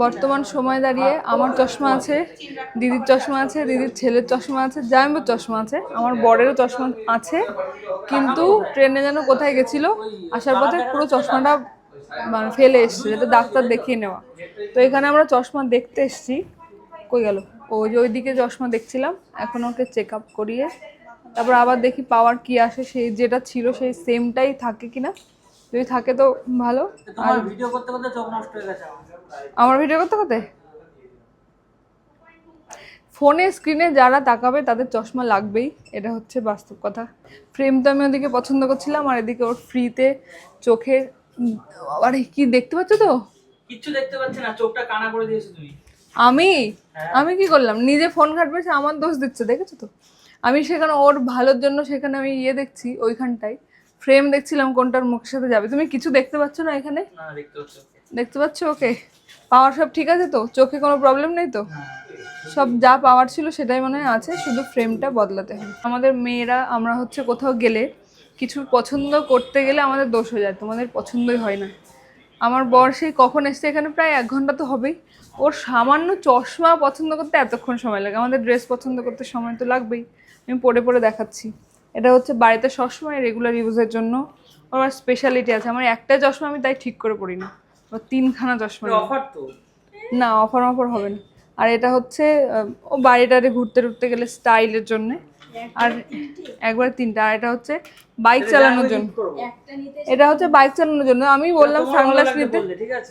বর্তমান সময় দাঁড়িয়ে আমার চশমা আছে, দিদির চশমা আছে, দিদির ছেলের চশমা আছে, জামাইবাবুর চশমা আছে, আমার বরেরও চশমা আছে। কিন্তু ট্রেনে যেন কোথায় গেছিল, আসার পথে পুরো চশমাটা মানে ফেলে এসছে, যাতে ডাক্তার দেখিয়ে নেওয়া। তো এখানে আমরা চশমা দেখতে এসছি। কই গেল? ওই যে ওইদিকে চশমা দেখছিলাম, এখন ওকে চেক আপ করিয়ে তারপর আবার দেখি পাওয়ার কি আসে, সেই যেটা ছিল সেই সেমটাই থাকে কিনা। যদি থাকে তো ভালো। আর ভিডিও করতে করতে চোখ নষ্ট হয়ে গেছে আমার ভিডিও করতে করতে ফোনে স্ক্রিনে যারা তাকাবে তাদের চশমা লাগবেই, এটা হচ্ছে বাস্তব কথা। ফ্রেম তো আমি ওদিকে পছন্দ করছিলাম, আর এদিকে ওর ফ্রিতে চোখের আরে কি দেখতে পাচ্ছ তো? কিচ্ছু দেখতে পাচ্ছি না, চোখটা কানা করে দিয়েছো তুমি। আমি আমি কি করলাম? নিজে ফোন ঘাটবে, সে আমার দোষ দিচ্ছে, দেখেছো তো? আমি সেখানে ওর ভালোর জন্য সেখানে আমি দেখছি, ওইখানটায় ফ্রেম দেখছিলাম কোনটার মুখের সাথে যাবে। তুমি কিছু দেখতে পাচ্ছ না এখানে? না, দেখতে পাচ্ছি। দেখতে পাচ্ছ? ওকে, পাওয়ার সব ঠিক আছে তো? চোখে কোনো প্রবলেম নেই তো? সব যা পাওয়ার ছিল সেটাই মনে হয় আছে, শুধু ফ্রেমটা বদলাতে হবে। আমাদের মেয়েরা আমরা হচ্ছে কোথাও গেলে কিছু পছন্দ করতে গেলে আমাদের দোষ হয়ে যায়, তোমাদের পছন্দই হয় না। আমার বর সেই কখন এসছে এখানে, প্রায় 1 ঘন্টা তো হবেই। ওর সামান্য চশমা পছন্দ করতে এতক্ষণ সময় লাগে, আমাদের ড্রেস পছন্দ করতে সময় তো লাগবেই। আমি পরে পরে দেখাচ্ছি। এটা হচ্ছে বাড়িতে সবসময় রেগুলার ইউজের জন্য আমার স্পেশালিটি আছে। আমার একটা চশমা আমি তাই ঠিক করে পড়ি না, বা 3খানা চশমা। অফার তো না, অফার হবে না। আর এটা হচ্ছে ও বাড়িটারে ঘুরতে ঘুরতে গেলে স্টাইলের জন্য। আর একবার 3টা। আর এটা হচ্ছে বাইক চালানোর জন্য। এটা হচ্ছে বাইক চালানোর জন্য। আমি বললাম সানগ্লাস নিতে,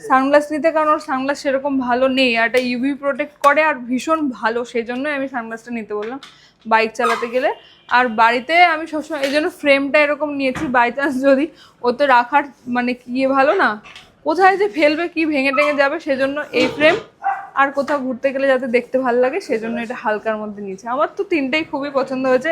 সানগ্লাস নিতে, কারণ ওর সানগ্লাস সেরকম ভালো নেই, আর এটা ইউভি প্রোটেক্ট করে আর ভীষণ ভালো, সেই জন্যই আমি সানগ্লাসটা নিতে বললাম বাইক চালাতে গেলে। আর বাড়িতে আমি সবসময় এই জন্য ফ্রেমটা এরকম নিয়েছি, বাই চান্স যদি ওতে রাখার মানে কি ভালো না, কোথায় যে ফেলবে কি ভেঙে টেঙে যাবে, সেজন্য এই ফ্রেম। আর কোথাও ঘুরতে গেলে যাতে দেখতে ভালো লাগে সেজন্য এটা হালকার মধ্যে নিয়েছি। আমার তো 3টাই খুবই পছন্দ হয়েছে।